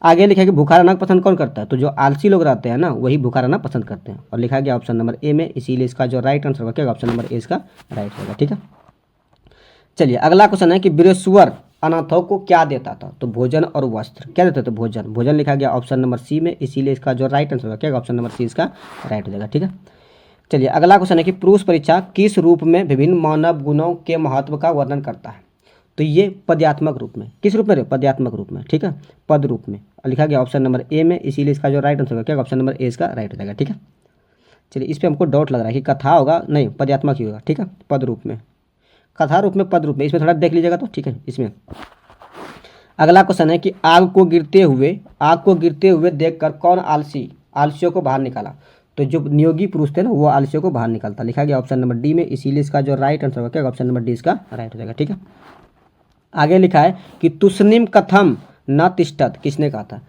आगे लिखा कि भूखा रहना पसंद कौन करता है, तो जो आलसी लोग रहते हैं ना वही भूखा रहना पसंद करते हैं, और लिखा गया ऑप्शन नंबर ए में, इसीलिए इसका जो राइट आंसर होगा क्या, ऑप्शन नंबर ए इसका राइट होगा, ठीक है। चलिए अगला क्वेश्चन है कि बृहस्पति अनाथों को क्या देता था, तो भोजन और वस्त्र, क्या देते थे, भोजन, भोजन लिखा गया ऑप्शन नंबर सी में, इसीलिए इसका जो राइट आंसर होगा क्या, ऑप्शन नंबर सी इसका राइट हो जाएगा, ठीक है। चलिए अगला क्वेश्चन है कि पुरुष परीक्षा किस रूप में विभिन्न मानव गुणों के महत्व का वर्णन करता है, तो ये पद्यात्मक रूप में, किस रूप में रे, पद्यात्मक रूप में, ठीक है, पद रूप में, लिखा गया ऑप्शन नंबर ए में, इसीलिए इसका जो राइट आंसर होगा क्या, ऑप्शन नंबर ए इसका राइट हो जाएगा, ठीक है। चलिए इस पर हमको डाउट लग रहा है कि कथा होगा, नहीं पद्यात्मक ही होगा, ठीक है, पद रूप में, कथा रूप में, पद रूप में, इसमें थोड़ा देख लीजिएगा तो, ठीक है। इसमें अगला क्वेश्चन है कि आग को गिरते हुए देखकर कौन आलसियों को बाहर निकाला, तो जो नियोगी पुरुष थे ना वो आलसियों को बाहर निकालता, लिखा गया ऑप्शन नंबर डी में, इसीलिए इसका जो राइट आंसर होगा क्या, ऑप्शन नंबर डी इसका राइट हो जाएगा, ठीक है। आगे लिखा है कि तुष्णिम कथम न तिष्ठत, किसने कहा था,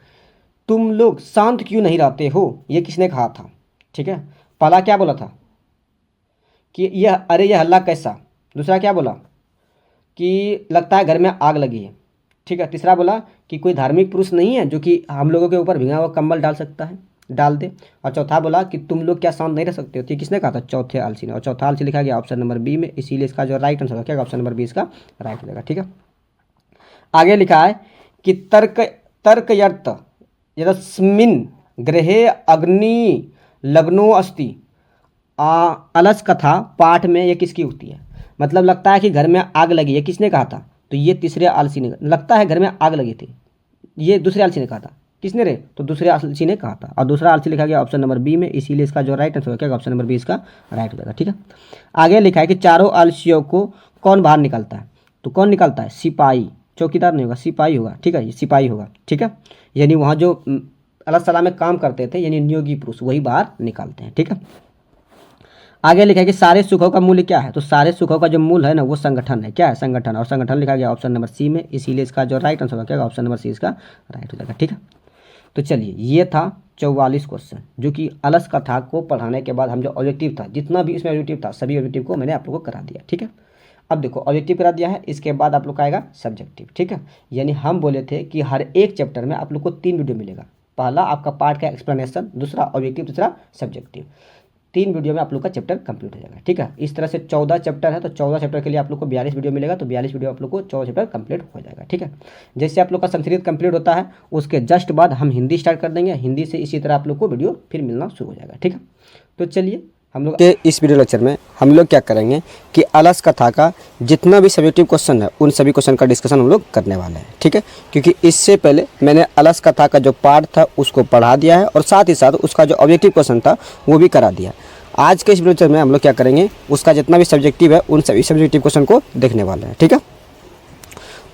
तुम लोग शांत क्यों नहीं रहते हो, ये किसने कहा था, ठीक है। पहला क्या बोला था कि यह हल्ला कैसा, दूसरा क्या बोला कि लगता है घर में आग लगी है, ठीक है। तीसरा बोला कि कोई धार्मिक पुरुष नहीं है जो कि हम लोगों के ऊपर भीगा हुआ कंबल डाल दे, और चौथा बोला कि तुम लोग क्या शांत नहीं रह सकते हो, तो किसने कहा था, चौथे आलसी ने, और चौथा आलसी लिखा गया ऑप्शन नंबर बी में, इसीलिए इसका जो राइट आंसर होगा क्या, ऑप्शन नंबर बी इसका राइट हो जाएगा, ठीक है। आगे लिखा है कि तर्कयर्थ यदस्मिन् गृहे अग्नि लग्नो अस्ति अलस कथा पाठ में ये किसकी उक्ति है, मतलब लगता है कि घर में आग लगी है, किसने कहा था, तो ये तीसरे आलसी ने, लगता है घर में आग लगी थी, ये दूसरे आलसी ने कहा था, किसने रे, तो दूसरे आलसी ने कहा था, और दूसरा आलसी लिखा गया ऑप्शन नंबर बी में, इसीलिए इसका जो राइट आंसर होगा क्या, ऑप्शन नंबर बी इसका राइट हो जाएगा, ठीक है। आगे लिखा है कि चारों आलसियों को कौन बाहर निकालता है, तो कौन निकालता है, सिपाही, चौकीदार नहीं होगा, सिपाही होगा, ठीक है, ये सिपाही होगा, ठीक है, यानी वहाँ जो अल्लाह सलाह में काम करते थे यानी नियोगी पुरुष वही बाहर निकालते हैं, ठीक है। आगे लिखा है कि सारे सुखों का मूल्य क्या है, तो सारे सुखों का जो मूल है ना वो संगठन है, क्या है, संगठन, और संगठन लिखा गया ऑप्शन नंबर सी में, इसीलिए इसका जो राइट आंसर होगा क्या, ऑप्शन नंबर सी इसका राइट हो जाएगा, ठीक है। तो चलिए ये था 44 क्वेश्चन जो कि अलस कथा को पढ़ाने के बाद हम जो ऑब्जेक्टिव था, जितना भी इसमें ऑब्जेक्टिव था सभी ऑब्जेक्टिव को मैंने आप लोगों को करा दिया, ठीक है। अब देखो ऑब्जेक्टिव करा दिया है, इसके बाद आप लोग का आएगा सब्जेक्टिव, ठीक है। यानी हम बोले थे कि हर एक चैप्टर में आप लोग को 3 वीडियो मिलेगा, पहला आपका पार्ट का एक्सप्लेनेशन, दूसरा ऑब्जेक्टिव, तीसरा सब्जेक्टिव, 3 वीडियो में आप लोग का चैप्टर कंप्लीट हो जाएगा, ठीक है। इस तरह से 14 चैप्टर है, तो 14 चैप्टर के लिए आप लोग को 42 वीडियो मिलेगा, तो 42 वीडियो आप लोग को 14 चैप्टर कंप्लीट हो जाएगा, ठीक है। जैसे आप लोग का संस्कृत कंप्लीट होता है उसके जस्ट बाद हम हिंदी स्टार्ट कर देंगे, हिंदी से इसी तरह आप लोग को वीडियो फिर मिलना शुरू हो जाएगा, ठीक है। तो चलिए हम लोग के इस वीडियो लेक्चर में हम लोग क्या करेंगे कि अलस कथा का जितना भी सब्जेक्टिव क्वेश्चन है उन सभी क्वेश्चन का डिस्कशन हम लोग करने वाले हैं, ठीक है। क्योंकि इससे पहले मैंने अलस कथा का जो पार्ट था उसको पढ़ा दिया है और साथ ही साथ उसका जो ऑब्जेक्टिव क्वेश्चन था वो भी करा दिया। आज के इस वीडियो में हम लोग क्या करेंगे, उसका जितना भी सब्जेक्टिव है उन सभी सब्जेक्टिव क्वेश्चन को देखने वाले हैं, ठीक है।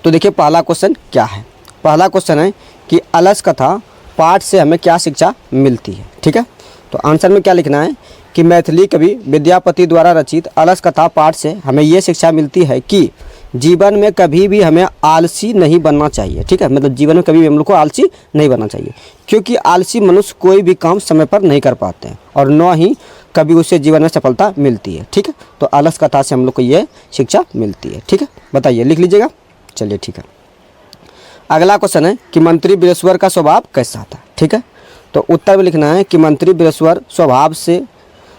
तो देखिए पहला क्वेश्चन क्या है, पहला क्वेश्चन है कि अलस कथा पाठ से हमें क्या शिक्षा मिलती है, ठीक है। तो आंसर में क्या लिखना है कि मैथिली कवि विद्यापति द्वारा रचित अलस कथा पाठ से हमें ये शिक्षा मिलती है कि जीवन में कभी भी हमें आलसी नहीं बनना चाहिए, ठीक है। मतलब जीवन में कभी भी हम लोग को आलसी नहीं बनना चाहिए, क्योंकि आलसी मनुष्य कोई भी काम समय पर नहीं कर पाते हैं और न ही कभी उससे जीवन में सफलता मिलती है, ठीक है। तो अलस कथा से हम लोग को ये शिक्षा मिलती है, ठीक है। बताइए, लिख लीजिएगा। चलिए ठीक है। अगला क्वेश्चन है कि मंत्री बृहस्पति का स्वभाव कैसा था, ठीक है। तो उत्तर में लिखना है कि मंत्री बृहस्पति स्वभाव से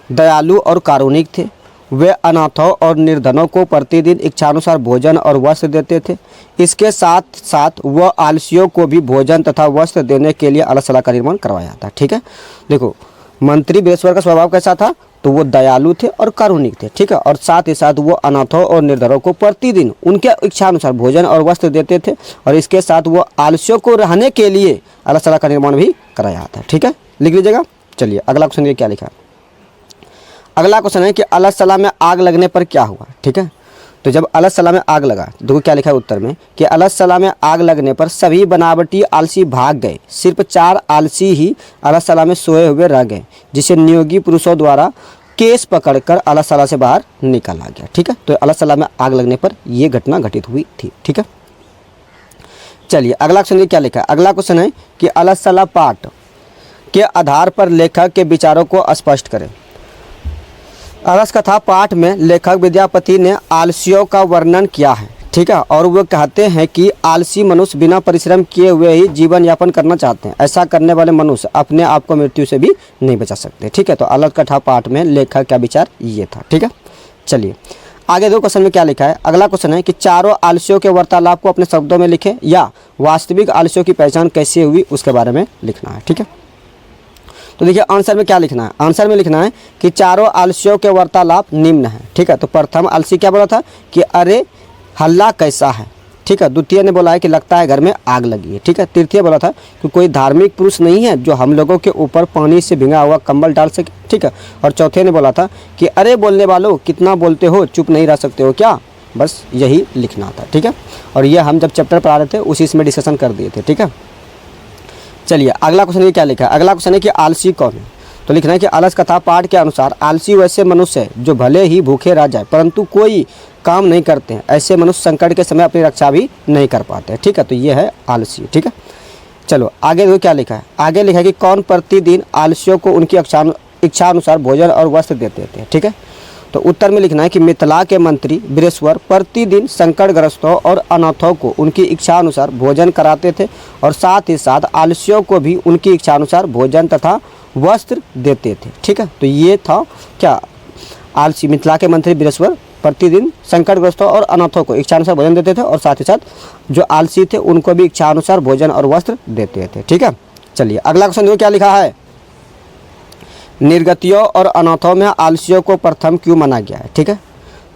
दयालु और कारुणिक थे। वे अनाथों और निर्धनों को प्रतिदिन इच्छानुसार भोजन और वस्त्र देते थे। इसके साथ साथ वह आलसियों को भी भोजन तथा वस्त्र देने के लिए अलसला का निर्माण करवाया था, ठीक है। देखो मंत्री बृहस्पति का स्वभाव कैसा था, तो वो दयालु थे और कारुणिक थे, ठीक है। और साथ ही साथ वो अनाथों और निर्धनों को प्रतिदिन उनके इच्छानुसार भोजन और वस्त्र देते थे और इसके साथ वो आलसियों को रहने के लिए अलसला का निर्माण भी कराया था, ठीक है। लिख लीजिएगा। चलिए अगला क्वेश्चन ये क्या लिखा है। अगला क्वेश्चन है कि अलसला में आग लगने पर क्या हुआ, ठीक है। तो जब अलसला में आग लगा, देखो क्या लिखा है उत्तर में कि अलसला में आग लगने पर सभी बनावटी आलसी भाग गए, सिर्फ 4 आलसी ही अलसला में सोए हुए रह गए, जिसे नियोगी पुरुषों द्वारा केस पकड़कर अलसला से बाहर निकाला गया, ठीक है। तो अलसला में आग लगने पर यह घटना घटित हुई थी, ठीक है। चलिए अगला क्वेश्चन ये क्या लिखा है। अगला क्वेश्चन है कि अलसला पाठ के आधार पर लेखक के विचारों को स्पष्ट करें। अलस कथा पाठ में लेखक विद्यापति ने आलसियों का वर्णन किया है, ठीक है, और वो कहते हैं कि आलसी मनुष्य बिना परिश्रम किए हुए ही जीवन यापन करना चाहते हैं। ऐसा करने वाले मनुष्य अपने आप को मृत्यु से भी नहीं बचा सकते, ठीक है। तो अलस कथा पाठ में लेखक का विचार ये था, ठीक है। चलिए आगे 2 क्वेश्चन में क्या लिखा है। अगला क्वेश्चन है कि चारों आलसियों के वार्तालाप को अपने शब्दों में लिखें या वास्तविक आलसियों की पहचान कैसे हुई उसके बारे में लिखना है, ठीक है। तो देखिए आंसर में क्या लिखना है। आंसर में लिखना है कि चारों आलसियों के वार्तालाप निम्न है, ठीक है। तो प्रथम आलसी क्या बोला था कि अरे हल्ला कैसा है, ठीक है। द्वितीय ने बोला है कि लगता है घर में आग लगी है, ठीक है। तृतीय बोला था कि कोई धार्मिक पुरुष नहीं है जो हम लोगों के ऊपर पानी से भिंगा हुआ कंबल डाल सके, ठीक है। और चौथे ने बोला था कि अरे बोलने वालों कितना बोलते हो, चुप नहीं रह सकते हो क्या। बस यही लिखना था, ठीक है। और ये हम जब चैप्टर पढ़ा रहे थे उसी इसमें डिस्कशन कर दिए थे, ठीक है। चलिए अगला क्वेश्चन ये क्या लिखा है। अगला क्वेश्चन है कि आलसी कौन है। तो लिखना है कि अलस कथा पाठ के अनुसार आलसी वैसे मनुष्य है जो भले ही भूखे रह जाए परंतु कोई काम नहीं करते हैं। ऐसे मनुष्य संकट के समय अपनी रक्षा भी नहीं कर पाते हैं, ठीक है। तो ये है आलसी, ठीक है। चलो आगे देखो क्या लिखा है। आगे लिखा है कि कौन प्रतिदिन आलसियों को उनकी इच्छा अनुसार भोजन और वस्त्र देते थे, ठीक है। तो उत्तर में लिखना है कि मिथिला के मंत्री बृहस्पति प्रतिदिन संकटग्रस्तों और अनाथों को उनकी इच्छा अनुसार भोजन कराते थे और साथ ही साथ आलसियों को भी उनकी इच्छा अनुसार भोजन तथा वस्त्र देते थे, ठीक है। तो ये था क्या आलसी। मिथिला के मंत्री बृहस्पति प्रतिदिन संकटग्रस्तों और अनाथों को इच्छा अनुसार भोजन देते थे और साथ ही साथ जो आलसी थे उनको भी इच्छा अनुसार भोजन और वस्त्र देते थे, ठीक है। चलिए अगला क्वेश्चन देखो क्या लिखा है। निर्गतियों और अनाथों में आलसियों को प्रथम क्यों माना गया है, ठीक है।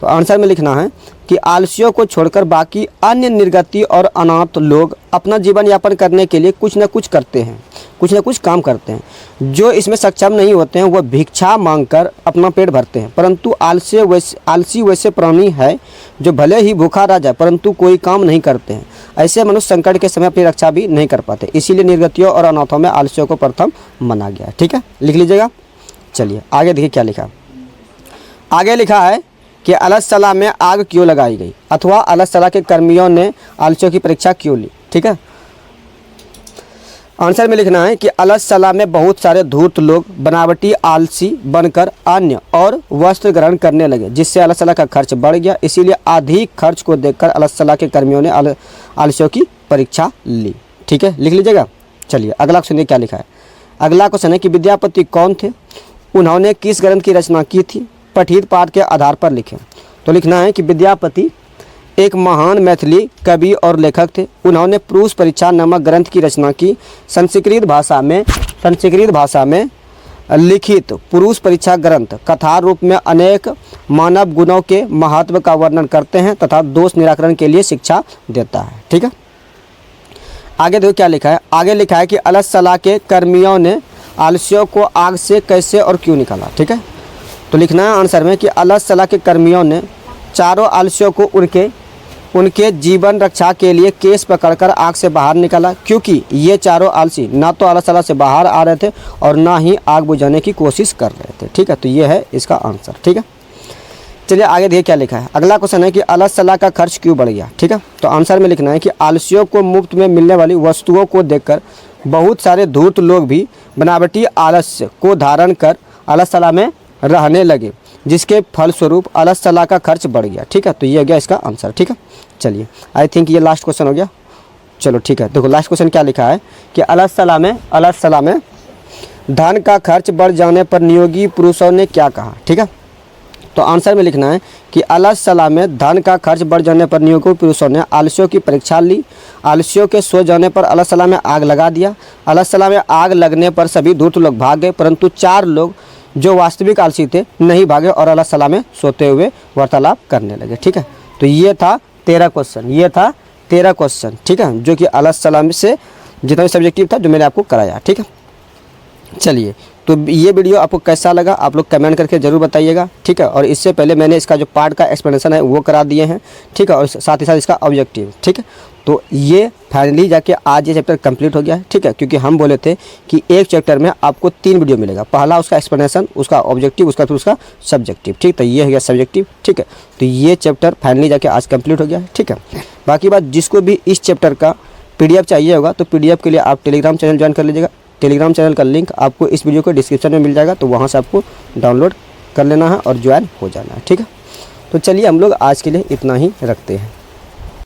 तो आंसर में लिखना है कि आलसियों को छोड़कर बाकी अन्य निर्गति और अनाथ लोग अपना जीवन यापन करने के लिए कुछ न कुछ करते हैं, कुछ न कुछ काम करते हैं। जो इसमें सक्षम नहीं होते हैं वह भिक्षा मांगकर अपना पेट भरते हैं, परंतु आलसी वैसे प्राणी है जो भले ही भूखा रह जाए परंतु कोई काम नहीं करते हैं। ऐसे मनुष्य संकट के समय अपनी रक्षा भी नहीं कर पाते, इसीलिए निर्गतियों और अनाथों में आलसियों को प्रथम माना गया है, ठीक है। लिख लीजिएगा। चलिए आगे देखिए क्या लिखा। आगे लिखा है कि अलसला में आग क्यों लगाई गई अथवा अलसला के कर्मियों ने आलसियों की परीक्षा क्यों ली, ठीक है। आंसर में लिखना है कि अलसला में बहुत सारे धूर्त लोग बनावटी आलसी बनकर अन्य और वस्त्र ग्रहण करने लगे, जिससे अलसला का खर्च बढ़ गया। इसीलिए अधिक खर्च को देखकर अलसला के कर्मियों ने आलसियों की परीक्षा ली, ठीक है। लिख लीजिएगा। चलिए अगला सुनिए क्या लिखा है। अगला क्वेश्चन है कि विद्यापति कौन थे, उन्होंने किस ग्रंथ की रचना की थी, पठित पाठ के आधार पर लिखें। तो लिखना है कि विद्यापति एक महान मैथिली कवि और लेखक थे। उन्होंने पुरुष परीक्षा नामक ग्रंथ की रचना की। संस्कृत भाषा में लिखित पुरुष परीक्षा ग्रंथ कथा रूप में अनेक मानव गुणों के महत्व का वर्णन करते हैं तथा दोष निराकरण के लिए शिक्षा देता है, ठीक है। आगे देखो क्या लिखा है। आगे लिखा है कि अलसला के कर्मियों ने आलसियों को आग से कैसे और क्यों निकाला, ठीक है। तो लिखना है आंसर में कि अलसला के कर्मियों ने चारों आलसियों को उनके जीवन रक्षा के लिए केस पकड़कर आग से बाहर निकाला, क्योंकि ये चारों आलसी ना तो अलसला से बाहर आ रहे थे और ना ही आग बुझाने की कोशिश कर रहे थे, ठीक है। तो ये है इसका आंसर, ठीक है। चलिए आगे देखिए क्या लिखा है। अगला क्वेश्चन है कि अलसला का खर्च क्यों बढ़ गया, ठीक है। तो आंसर में लिखना है कि आलसियों को मुफ्त में मिलने वाली वस्तुओं को देखकर बहुत सारे धूर्त लोग भी बनावटी आलस्य को धारण कर अलसला में रहने लगे, जिसके फलस्वरूप अलसला का खर्च बढ़ गया, ठीक है। तो ये हो गया इसका आंसर, ठीक है। चलिए आई थिंक ये लास्ट क्वेश्चन हो गया। चलो ठीक है, देखो लास्ट क्वेश्चन क्या लिखा है कि अलसला में धन का खर्च बढ़ जाने पर नियोगी पुरुषों ने क्या कहा, ठीक है। तो आंसर में लिखना है कि अलसला में धन का खर्च बढ़ जाने पर नियोगी पुरुषों ने आलसियों की परीक्षा ली। आलसियों के सो जाने पर अलसला में आग लगा दिया। अलसला में आग लगने पर सभी धूर्त लोग भाग गए, परंतु 4 लोग जो वास्तविक आलसी थे नहीं भागे और अलसला में सोते हुए वार्तालाप करने लगे, ठीक है। तो ये था 13 क्वेश्चन, ठीक है, जो कि अलसला से जितना भी सब्जेक्टिव था जो मैंने आपको कराया, ठीक है। चलिए तो ये वीडियो आपको कैसा लगा आप लोग कमेंट करके ज़रूर बताइएगा, ठीक है। और इससे पहले मैंने इसका जो पार्ट का एक्सप्लेनेशन है वो करा दिए हैं, ठीक है, और साथ ही साथ इसका ऑब्जेक्टिव, ठीक है। तो ये फाइनली जाके आज ये चैप्टर कंप्लीट हो गया है, ठीक है, क्योंकि हम बोले थे कि एक चैप्टर में आपको 3 वीडियो मिलेगा, पहला उसका एक्सप्लेनेशन, उसका ऑब्जेक्टिव, उसका फिर उसका सब्जेक्टिव, ठीक। तो ये हो गया सब्जेक्टिव, ठीक है। तो ये चैप्टर फाइनली जाके आज कंप्लीट हो गया है, ठीक है। बाकी बात जिसको भी इस चैप्टर का PDF चाहिए होगा तो PDF के लिए आप टेलीग्राम चैनल ज्वाइन कर लीजिएगा, टेलीग्राम चैनल का लिंक आपको इस वीडियो के डिस्क्रिप्शन में मिल जाएगा, तो वहाँ से आपको डाउनलोड कर लेना है और ज्वाइन हो जाना है। ठीक है, तो चलिए हम लोग आज के लिए इतना ही रखते हैं।